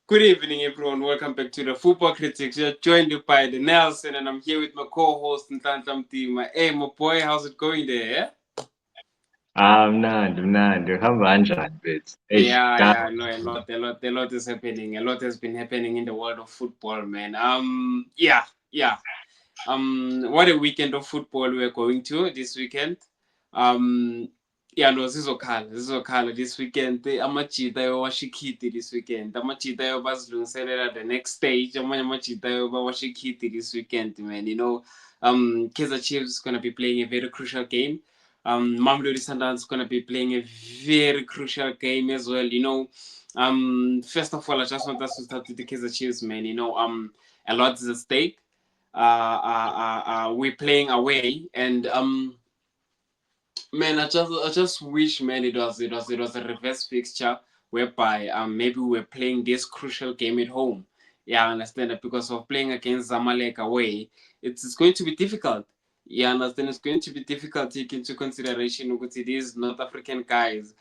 Good evening, everyone. Welcome back to the Football Critics. You're joined by the Nelson, and I'm here with my co-host Ntantlam team. Hey, my boy, how's it going there? Mnandi, uhamba kanjani mfethu? Eish, Yeah, no, a lot is happening. A lot has been happening in the world of football, man. Yeah. What a weekend of football we're going to this weekend. Um, yeah, no, zizokhala this weekend. Amachita yowashikhiti this weekend. Amachita yobazilungiselela the next stage. Amanye amachita yobawashikhiti this weekend, man. Kaizer Chiefs is gonna be playing a very crucial game. Mamelodi Sundowns is gonna be playing a very crucial game as well. First of all, I just want us to start with the Kaizer Chiefs, man. A lot is at stake. We're playing away, and man, I just wish, man, it was a reverse fixture whereby maybe we're playing this crucial game at home. Yeah, I understand that because of playing against Zamalek away, it's going to be difficult. Yeah, I understand it's going to be difficult taking into consideration with these North African guys.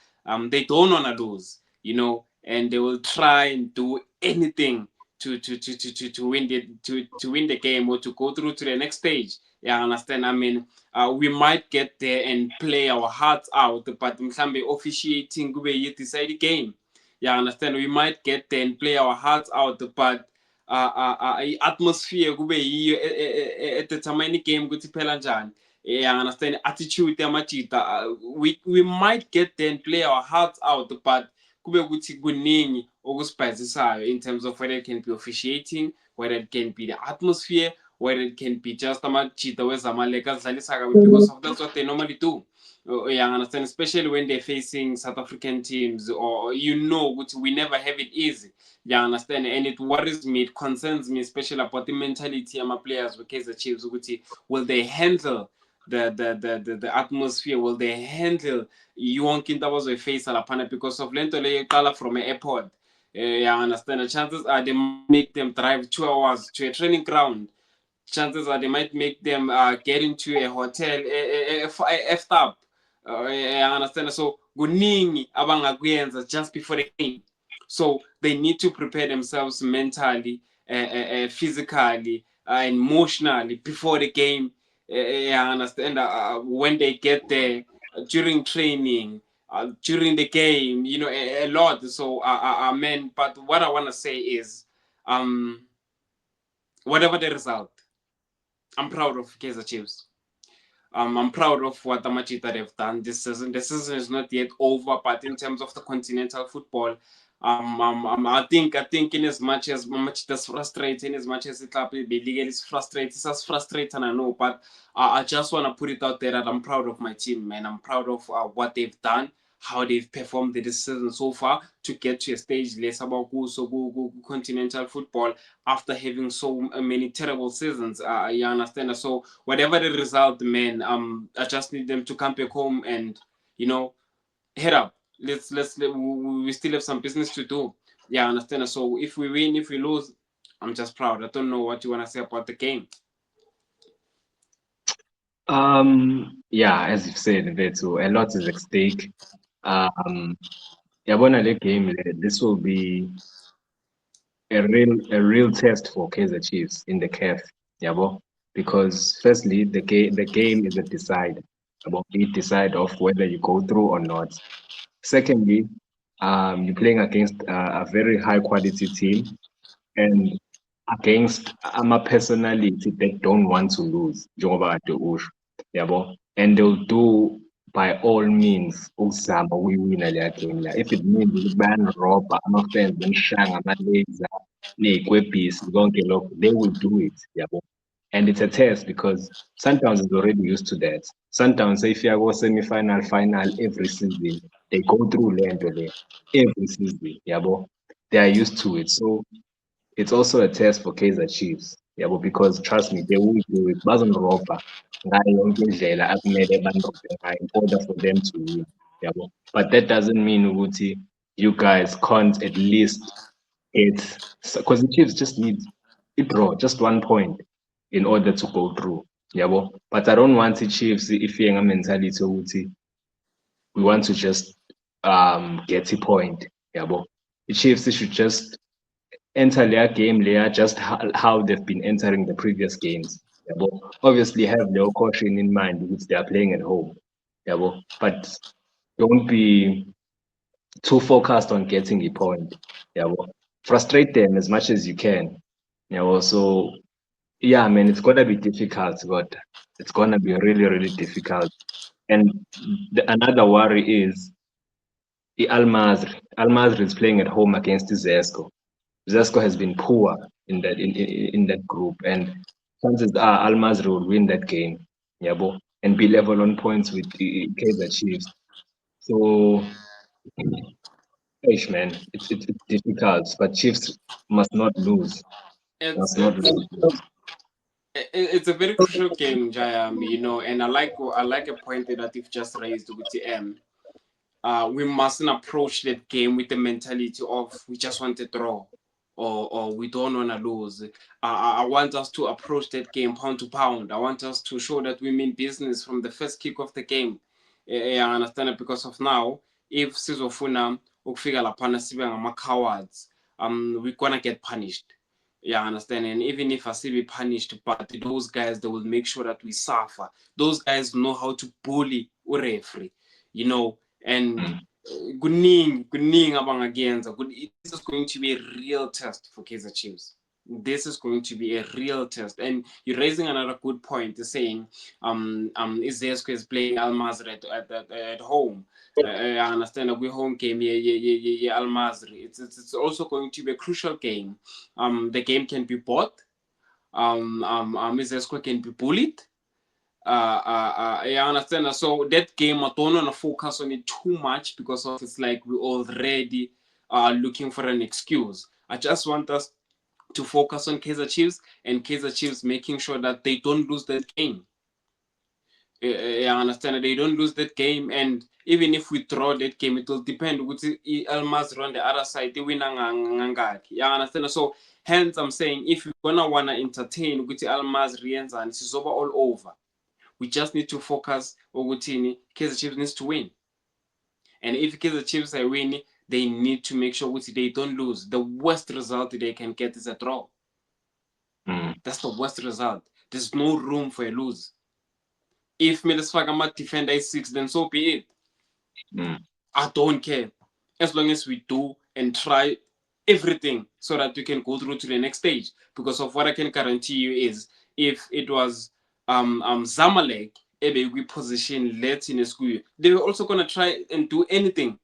They don't wanna lose, and they will try and do anything to win the game or to go through to the next stage. Yeah, I understand. I mean, we might get there and play our hearts out, but mhlambe officiating kube decide game. Yeah, I understand. We might get there and play our hearts out, but atmosphere kube yiyo edetermine game ukuthi phela njani. Yeah, I understand. Attitude yamachita. We might get there and play our hearts out, but kube ukuthi kuningi okusibhazisayo in terms of whether it can be officiating, whether it can be the atmosphere, whether it can be just amachita wezamaleka azidlalisa kabi because of that's what they normally do. Yeah, I understand, especially when they're facing South African teams, or which we never have it easy. Yeah, I understand, and it worries me, it concerns me, especially about the mentality of my players with Kaizer Chiefs. Will they handle the atmosphere? Will they handle yonke into abazoyifacea laphana because of lento leyo eqala from an airport? Yeah, I understand. The chances are they might make them drive 2 hours to a training ground. Chances are they might make them get into a hotel effed up. I understand. So kuningi abangakuyenza just before the game. So they need to prepare themselves mentally, physically, and emotionally before the game. I understand. When they get there, during training, during the game, a lot. So, man. But what I want to say is, um, whatever the result, I'm proud of Kaizer Chiefs. I'm proud of what Amachita they've done this season. The season is not yet over, but in terms of the continental football, I think in as much as Amachita's frustrating, as much as the club legally is frustrated, it's as frustrating I know, but I just want to put it out there that I'm proud of my team, man. I'm proud of what they've done, how they've performed this season so far to get to a stage less about continental football after having so many terrible seasons. You understand? So whatever the result, man, I just need them to come back home and you know head up. We still have some business to do. Yeah, I understand. So if we win, if we lose, I'm just proud. I don't know what you wanna say about the game. Yeah, as you've said, Vetu, a lot is at stake. Um, yabona le game this will be a real test for Kaizer Chiefs in the CAF, yabo, because firstly the game is a decide about it decide of whether you go through or not. Secondly, you're playing against a very high quality team and against ama-personality that don't want to lose, njengoba kade usho, yabo, and they'll do by all means ukuzama ukuyiwina leya game leya. If it means ukuthi bayanirobha ama-fans benishaya ngama-laser ney'kwebhisi konke lokho, they will do it, yabo. And it's a test because Sundowns is already used to that. Sundowns seyifika ko-semi-final, final every season. They go through le nto le every season, yabo. They are used to it. So it's also a test for Kaizer Chiefs. Yabo, because trust me, they will do it. Bazonirobha ngayo yonke indlela akumele banirobhe ngayo in order for them to win. Yabo. But that doesn't mean ukuthi you guys can't at least get, because the Chiefs just need a draw, just 1 point in order to go through. Yabo. But I don't want the Chiefs if you're mentality ukuthi we want to just get a point. Yabo. The Chiefs should just enter their game layer just how they've been entering the previous games. Yabo. Obviously have no caution in mind which they are playing at home. Yabo. But don't be too focused on getting a point. Yabo. Frustrate them as much as you can. Yabo. So yeah, man, it's gonna be difficult, but it's gonna be really, really difficult. And another worry is Al Masry. Al Masry is playing at home against Zesco. Zesco has been poor in that group, and chances are Al Masry will win that game, yabo, and be level on points with the Kaizer Chiefs. So, man, it's difficult, but Chiefs must not lose. It's Must not it's lose. it's a very crucial game, Jayam. And I like a point that you've just raised with the we mustn't approach that game with the mentality of we just want to draw or we don't want to lose. I want us to approach that game pound to pound. I want us to show that we mean business from the first kick of the game. I understand it because of now. If sizofuna ukufika laphana sibe ngama-cowards, we're gonna get punished. Yeah, I understand. And even if I say we punished, but those guys, they will make sure that we suffer. Those guys know how to bully a referee, and kuningi abangakuyenza. This is going to be a real test for Kaizer Chiefs. This is going to be a real test. And you're raising another good point, saying Izesco is playing Al Masry at home. I understand that we home game, Al Masry. It's also going to be a crucial game. The game can be bought. Izesco can be bullied. I understand. So that game, I don't want to focus on it too much because of it's like we already are looking for an excuse. I just want us to focus on Kaizer Chiefs and Kaizer Chiefs making sure that they don't lose that game. I understand that they don't lose that game, and even if we draw that game, it will depend with Al Masry on the other side. They win ngangaki. I understand. So hence, I'm saying if you're gonna wanna entertain with Al Masry and it's over all over. We just need to focus ukuthi Kaizer Chiefs needs to win. And if Kaizer Chiefs are winning, they need to make sure they don't lose. The worst result they can get is a draw. That's the worst result. There's no room for a lose. If Middlesbrough defender is 6, then so be it. I don't care. As long as we do and try everything so that we can go through to the next stage. Because of what I can guarantee you is if it was Zamalek, we position let in a school, they were also gonna try and do anything.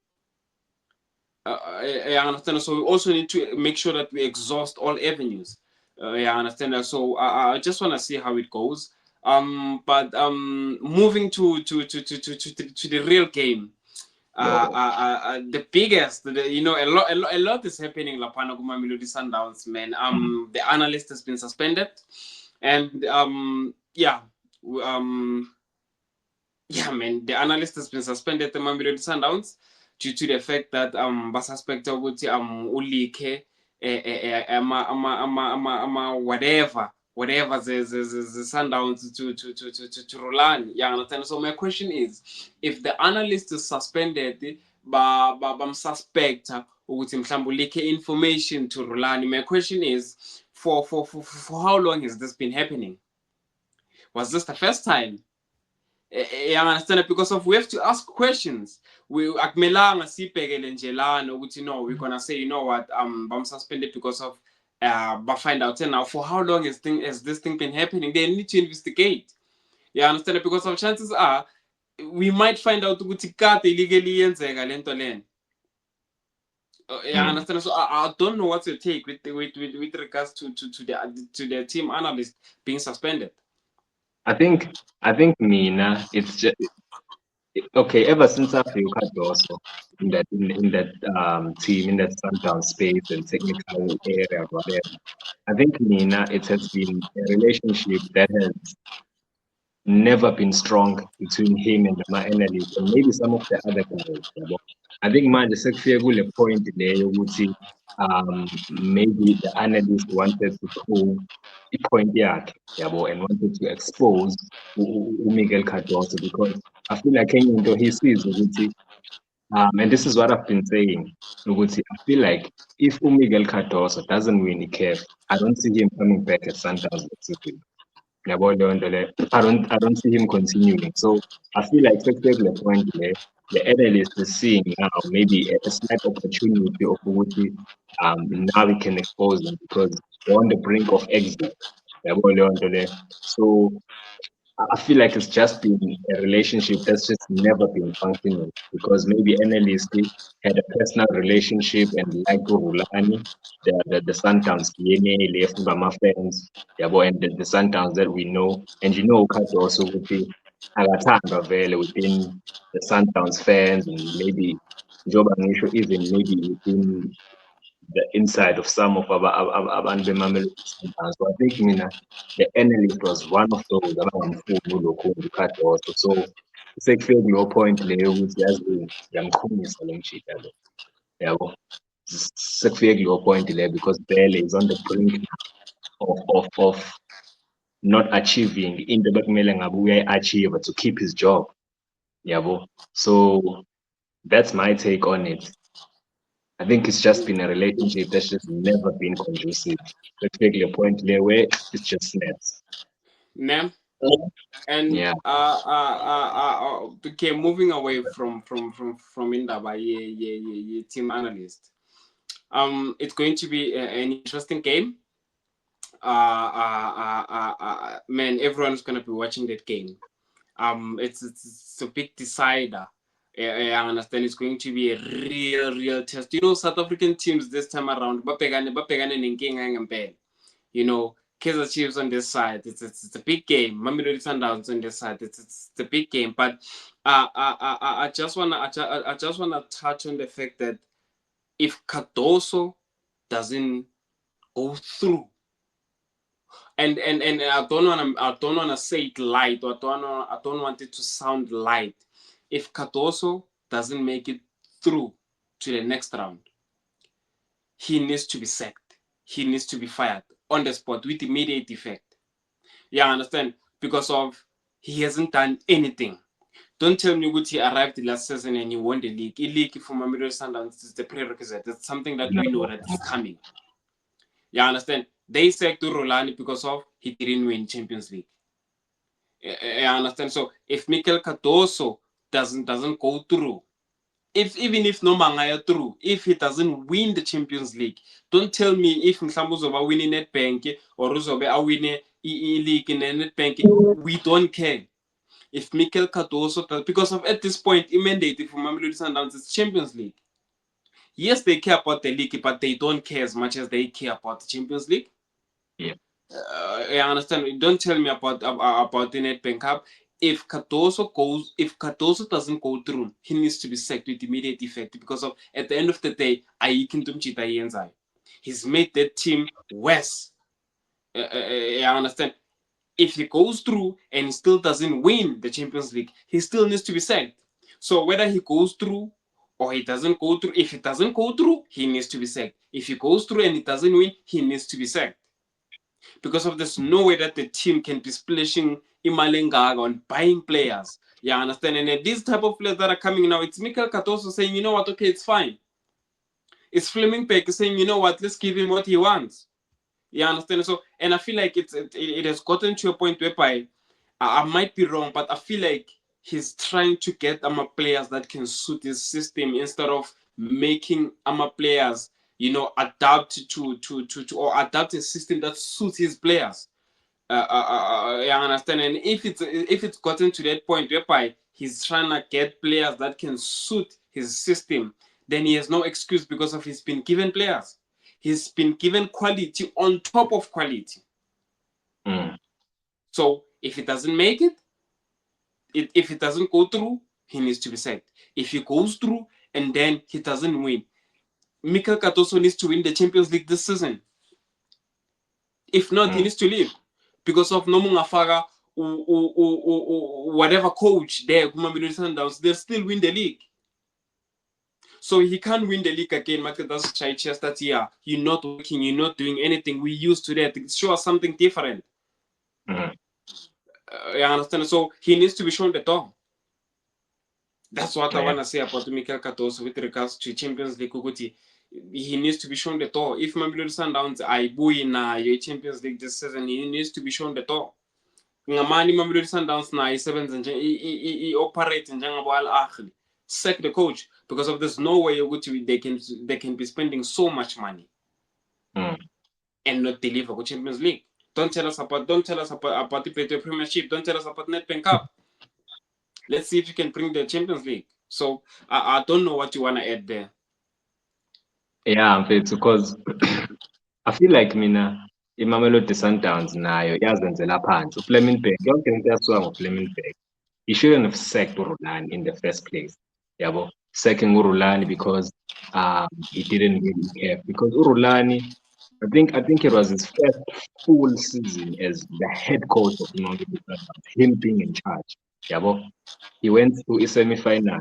I understand. So we also need to make sure that we exhaust all avenues. I understand that. So I just want to see how it goes. But moving to the real game. The biggest, a lot is happening. Lapana Mamelodi Sundowns, man. The analyst has been suspended, and man, the analyst has been suspended. The Mamelodi Sundowns due to the fact that basuspect ukuthi ulike whatever the Sundowns to Rulani. Yeah, understand. So my question is, if the analyst is suspended, bamsuspecta ukuthi mhlawumbe ulike information to Rulani. My question is, for how long has this been happening? Was this the first time? I understand it because of we have to ask questions. We akumelanga sibhekele nje lana ukuthi no, we're gonna say, you know what, I'm suspended because of find out now for how long has this thing been happening. They need to investigate. You understand it because of chances are we might find out ukuthi kade illegally yenzeka lento lena. I understand. So I don't know what's your take with regards to the team analyst being suspended. I think Mina, it's just okay. Ever since I've also in that team, in that Sundown space and technical area, whatever. I think Mina, it has been a relationship that has never been strong between him and my analyst and maybe some of the other guys. I think manje sekufike kule point leyo ukuthi maybe the analyst wanted to prove i-point yakhe yabo and wanted to expose uMikel Cardoso because I feel like enye into he sees ukuthi And this is what I've been saying. Noguchi, I feel like if Miguel Cardoso doesn't win the CAF, I don't see him coming back at Sundowns next season. Yabo leyo nto leyo. I don't see him continuing. So I feel like sekufike point there, the analyst is seeing now maybe a slight opportunity of ukuthi now we can expose him because they're on the brink of exit. Yabo leyo nto leyo. So I feel like it's just been a relationship that's just never been functioning because maybe NLSC had a personal relationship and like Rulani, the Sundowns DNA left by fans, yabo, and the Sundowns that we know, and Kade also would be Agatanga Vele within the Sundowns fans and maybe Joba Ngisho even maybe within the inside of some of abantu beMamelodi Sundowns. So I think mina the analyst was one of those abangamfuni ulokhu Cardoso. So sekufike kuleyo point leyo ukuthi yazi ngiyamqhumisa lo mjida lo. Yabo. Sekufike kuleyo point leyo because Bele is on the brink of not achieving into bekumele ngabe uyayi-achieve to keep his job. Yabo. So that's my take on it. I think it's just been a relationship that's just never been conducive. Let's make a point there where it's just snaps. Ma'am. And Yeah. okay, moving away from Indaba, team analyst. It's going to be an interesting game. Man, everyone's gonna be watching that game. It's a big decider. I understand it's going to be a real test. South African teams this time around, Kaizer Chiefs on this side, it's a big game. Mamelodi Sundowns on this side, it's a big game. But I just wanna touch on the fact that if Cardoso doesn't go through, and I don't wanna say it light, or I don't want it to sound light. If Cardoso doesn't make it through to the next round, he needs to be sacked. He needs to be fired on the spot with immediate effect. Yeah, I understand. Because of he hasn't done anything. Don't tell me he arrived last season and he won the league. A league for Mamelodi Sundowns is the prerequisite. It's something that we know that is coming. Yeah, I understand. They sacked Rolani because of he didn't win Champions League. I understand. So if Mikel Cardoso doesn't go through, even if no Mangaya through, if he doesn't win the Champions League, don't tell me if Mhlambu uzoba winning Nedbank or uzobe awine league in Nedbank. We don't care. If Mikel Cardoso does, because of at this point, mandate for Mamelodi Sundowns is Champions League. Yes, they care about the league, but they don't care as much as they care about the Champions League. Yeah. I understand. Don't tell me about the Nedbank Cup. If Cardoso doesn't go through, he needs to be sacked with immediate effect because of at the end of the day, he's made that team worse. I understand. If he goes through and he still doesn't win the Champions League, he still needs to be sacked. So whether he goes through or he doesn't go through, if he doesn't go through, he needs to be sacked. If he goes through and he doesn't win, he needs to be sacked. Because of there's no way that the team can be splashing Imalengaga on buying players. Yeah, understand? And then these type of players that are coming now, it's Mikel Cardoso saying, you know what, okay, it's fine. It's Fleming Peck saying, you know what, let's give him what he wants. You understand? So, and I feel like it has gotten to a point whereby I might be wrong, but I feel like he's trying to get players that can suit his system instead of making players, adapt to or adapt a system that suits his players. I understand. And if it's gotten to that point whereby he's trying to get players that can suit his system, then he has no excuse because of he's been given players. He's been given quality on top of quality. So if he doesn't make it, if it doesn't go through, he needs to be sacked. If he goes through and then he doesn't win, Mikel Cardoso needs to win the Champions League this season. If not, he needs to leave because of no Mungafaga or whatever coach there, they'll still win the league. So he can't win the league again. That's just that, yeah, you're not working, you're not doing anything. We used to that. Show us something different. I understand. So he needs to be shown the door. That's what I Yeah. want to say about Mikel Cardoso with regards to Champions League. Ukuthi, he needs to be shown the door. If Mamelodi Sundowns ayibuyi nayo Champions League this season, he needs to be shown the door. Ngamani Mamelodi Sundowns nayo isebenza nje operate njengabo Al Ahly. Sack the coach because of there's no way ukuthi they can be spending so much money and not deliver for Champions League. Don't tell us about the Betway Premiership. Don't tell us about Nedbank Cup. Let's see if you can bring the Champions League. So I don't know what you want to add there. Yeah, because I feel like mina iMamelodi Sundowns nayo yazenzela phansi. uFlemingberg, yonke into yasuka ngoFlemingberg. He shouldn't have sacked uRulani in the first place. Yabo, sacking uRulani because he didn't really care. Because uRulani, I think it was his first full season as the head coach of iMamelodi Sundowns, him being in charge. Yabo, he went to a semi-final.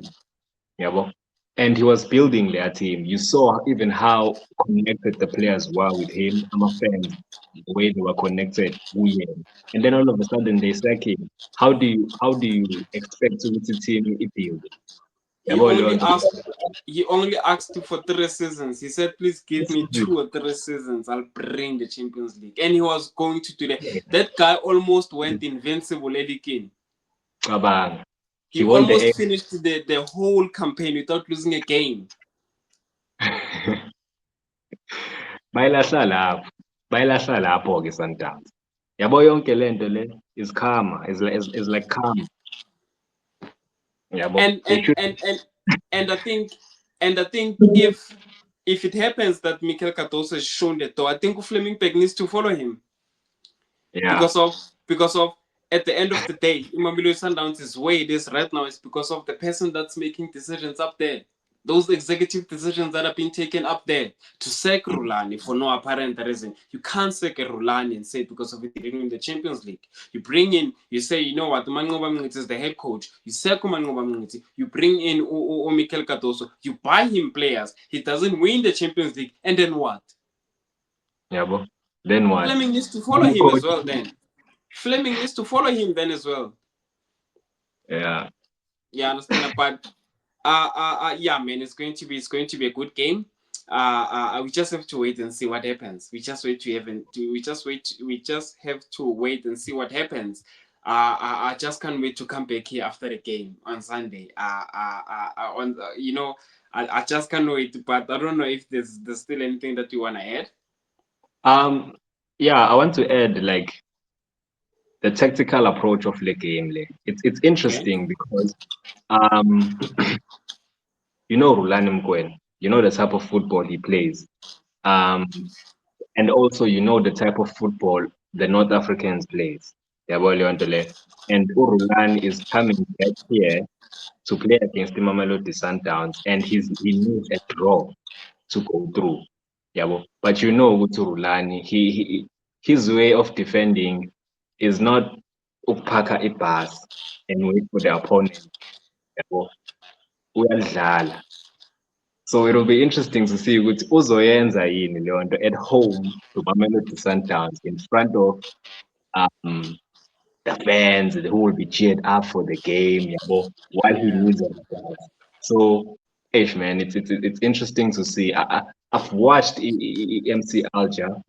Yabo, and he was building their team. You saw even how connected the players were with him. I'm a fan, the way they were connected. And then all of a sudden they sack him. How do you expect to the team it build? He only asked for 3 seasons. He said, please give me 2 or 3 seasons. I'll bring the Champions League. And he was going to do that. That guy almost went invincible, Eddie King. He almost finished the whole campaign without losing a game. Bayilahla lapho-ke Sundowns. Yabo yonke lento le is karma, is like karma. Yabo. And I think if it happens that Mikel Cardoso is shown the door, I think Flemingberg needs to follow him. Yeah. Because of at the end of the day, Mamelodi Sundowns is where it is right now is because of the person that's making decisions up there. Those executive decisions that have been taken up there to sack Rulani for no apparent reason. You can't sack a Rulani and say because of it didn't win the Champions League. You bring in, you say, you know what, Mangoba Mngiti is the head coach. You sack Mangoba Mngiti. You bring in Mikel Cardoso. You buy him players. He doesn't win the Champions League. And then what? Yeah, but then what? Fleming needs to follow him as well then. Fleming needs to follow him then as well. Yeah. Yeah, understand. But yeah, man, it's going to be a good game. We just have to wait and see what happens. We just have to wait and see what happens. I just can't wait to come back here after the game on Sunday. I just can't wait. But I don't know if there's still anything that you want to add. Yeah, I want to add like the tactical approach of the game. It's interesting because you know Rulani Mkwena, you know the type of football he plays. And also you know the type of football the North Africans plays. And Rulani is coming back here to play against the Mamelodi Sundowns, and he needs a draw to go through. But you know with Rulani, his way of defending is not ukupaka ibhasi and wait for the opponent. Uyadlala. So it'll be interesting to see ukuthi uzoyenza yini leyo nto at home to Mamelodi Sundowns in front of the fans who will be cheered up for the game, while he needs a result. So, man, it's interesting to see. I've watched MC Alger.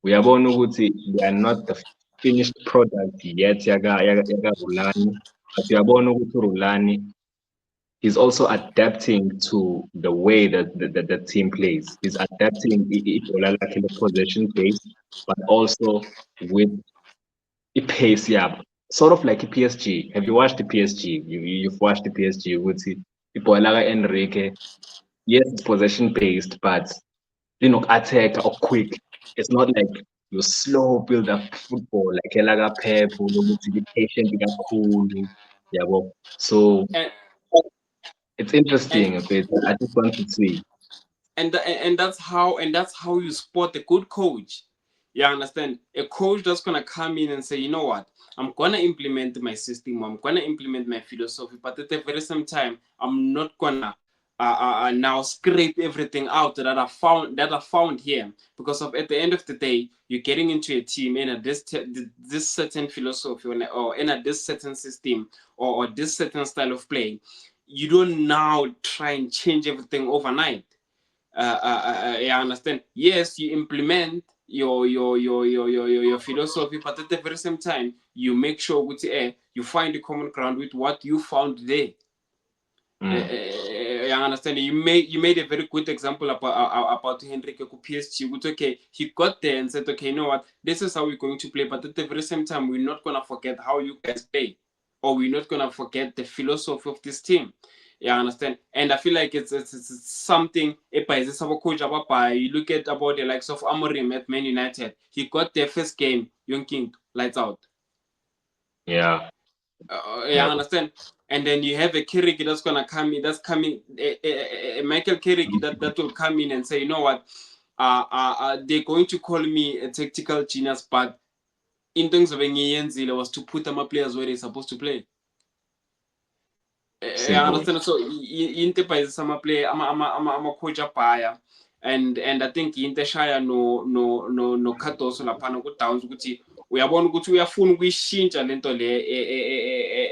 We are they are not the finished product yet. Yaga Rulani, but we are Rulani. He's also adapting to the way that the team plays. He's adapting like in the possession base, but also with a pace, sort of like a PSG. Have you watched the PSG? You've watched the PSG with Enrique. Yes, it's possession based, but attack or quick. It's not like your slow build up football, like Elaga Pep, who be patient, be cool. So it's interesting. I just want to see. And that's how you spot a good coach. You understand? A coach that's gonna come in and say, you know what, I'm gonna implement my system, I'm gonna implement my philosophy, but at the very same time, I'm not gonna now scrape everything out that I found here, because of at the end of the day, you're getting into a team in this certain philosophy or in this certain system or this certain style of play. you don't now try and change everything overnight. I understand. Yes, you implement your philosophy, but at the very same time, you make sure with you find the common ground with what you found there. I understand. You made a very good example about Henrique ku PSG. Which, okay, he got there and said, okay, you know what, this is how we're going to play, but at the very same time, we're not gonna forget how you guys play, or we're not gonna forget the philosophy of this team. Yeah, I understand. And I feel like it's something. You look at about the likes of Amorim at Man United. He got their first game, young king, lights out. Yeah. Yeah, I understand. And then you have a Carrick that's gonna come in. That's coming. Michael Carrick that will come in and say, you know what? They're going to call me a tactical genius, but in terms of Ngiyenzile was to put my players where they're supposed to play. I Simple. understand. So into by some play, I'm a coach buyer. And I think into shaya no Katoso laphana ku downs ukuthi uyabona ukuthi uyafuna ukuyishintsha lento le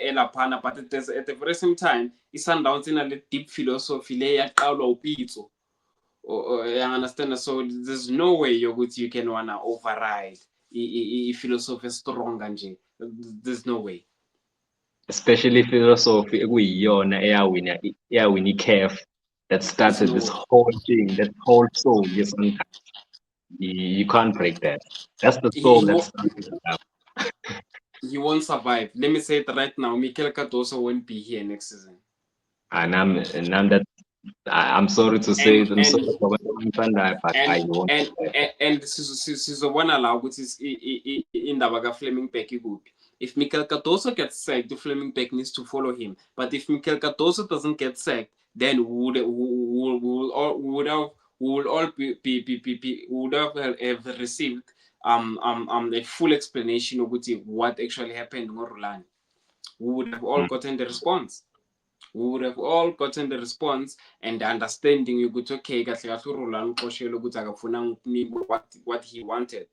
elaphana, but at the very same time i-Sundowns ina le deep philosophy le yaqalwa uPitso. I understand. So there's no way yokuthi you can wanna override philosophy stronger nje. There's no way. Especially philosophy ekuyiyona eyawina i-CAF that started this whole thing, that whole soul. Yes, you can't break that. That's the soul that started it up. He won't survive. Let me say it right now. Mikel Cardoso won't be here next season. And I'm sorry to say, I'm sorry for what but I won't. And sizobona la ukuthi indaba kaFleming Beck ikuphi. If Mikel Cardoso gets sacked, the Fleming Beck needs to follow him. But if Mikel Cardoso doesn't get sacked, then we would all have received a full explanation of what actually happened in Orlando. We would have all gotten the response. We would have all gotten the response and the understanding ukuthi okay kahle kahle uRolando Qoshelo ukuthi akafuna what he wanted.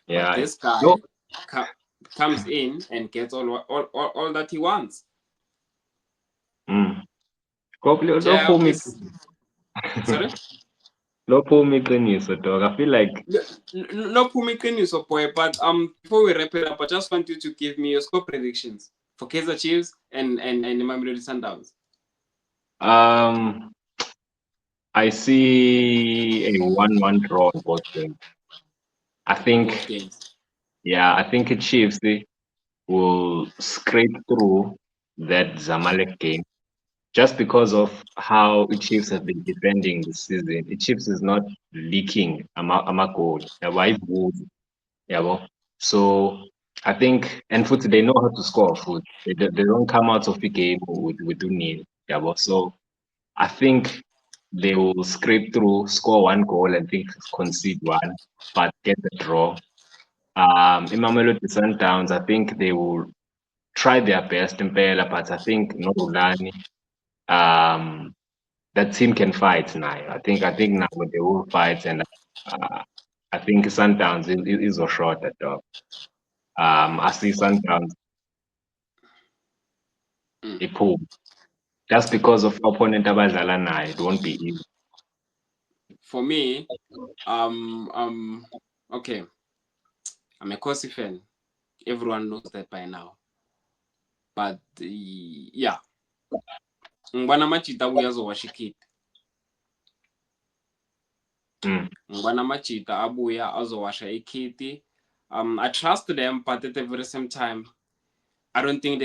Yeah. But this guy comes in and gets all that he wants. Sorry? Lophumi iqiniso, dog. I feel like No so boy, but before we wrap it up, I just want you to give me your score predictions for Kaizer Chiefs and Mamelodi Sundowns. I see a 1-1 draw in both games. I think, Both games. yeah, I think the Chiefs will scrape through that Zamalek game just because of how the Chiefs have been defending this season. The Chiefs is not leaking a goal. So I think, and foot they know how to score foot. They don't come out of the game with 2-0. So I think they will scrape through, score 1 goal, and think concede 1, but get the draw. In Mamelodi Sundowns, I think they will try their best in Pela, but I think Norulani, that team can fight now. I think now they will fight, and I think Sundowns is a short at dog. I see Sundowns a pull. Just because of opponent abadlala naye, it won't be easy. For me, okay, I'm a Kosi fan. Everyone knows that by now. But yeah, ngibona amajita abuya azowasha ikhithi. Ngibona amajita abuya azowasha ikhithi. I trust them, but at the very same time, I don't think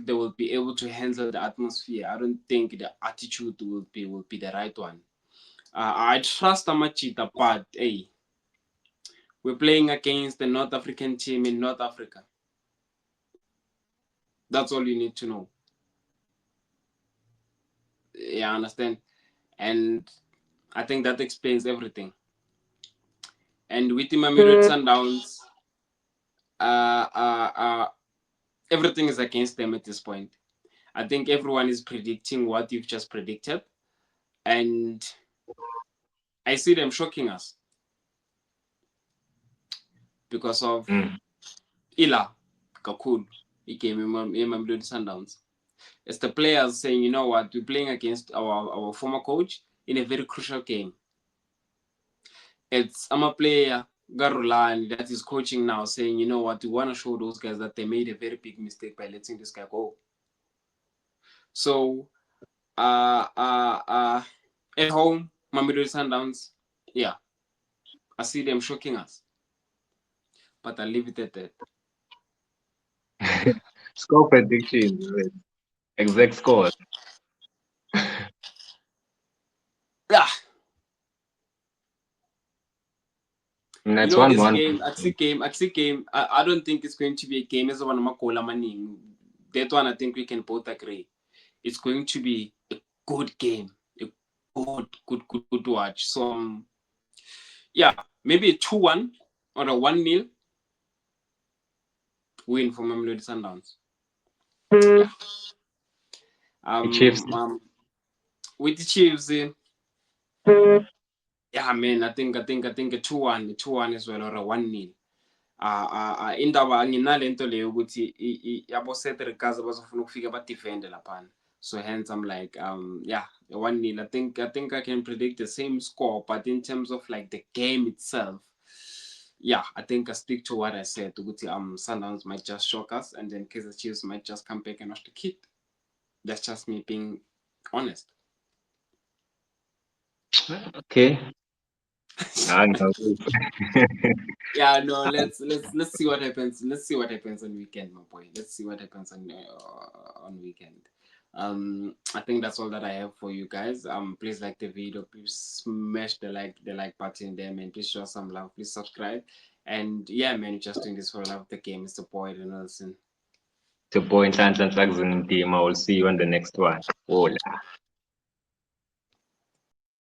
they will be able to handle the atmosphere. I don't think the attitude will be the right one. I trust Amachita, but hey, we're playing against the North African team in North Africa. That's all you need to know. Yeah, I understand. And I think that explains everything. And with Mamelodi Sundowns, everything is against them at this point. I think everyone is predicting what you've just predicted. And I see them shocking us because of Ila Kakul. He came in Mamelodi Sundowns. It's the players saying, you know what, we're playing against our former coach in a very crucial game. I'm a player, Garulan, that is coaching now, saying, you know what, we want to show those guys that they made a very big mistake by letting this guy go. So, at home, Mamelodi Sundowns, yeah, I see them shocking us. But I'll leave it at that. Score predictions, exact scores. Yeah. That's You know, this 1-1. game, I don't think it's going to be a game as one of maning. That one I think we can both agree. It's going to be a good game. A good watch. So yeah, maybe a 2-1 or a 1-0 win for Mamelodi Sundowns. Yeah. Chiefs. With the Chiefs, yeah, man, I think a 2-1 as well, or a 1-0. Indaba nginalento leyo ukuthi yabo Cedric Gaza bazofuna ukufika badefende laphana. So hence I'm like, yeah, 1-0. I think I can predict the same score, but in terms of like the game itself, yeah, I think I stick to what I said. Ukuthi Sundowns might just shock us, and then Kaizer Chiefs might just come back and wash the kid. That's just me being honest. Okay. Yeah, no, let's see what happens. Let's see what happens on weekend, my boy. Let's see what happens on weekend. I think that's all that I have for you guys. Please like the video, please smash the like button there, man. Please show some love, please subscribe. And yeah, man, just doing this for love of the game. It's the boy Nelson. The boy Nhlanhla Nhlakazana Ntima. I will see you on the next one. Hola.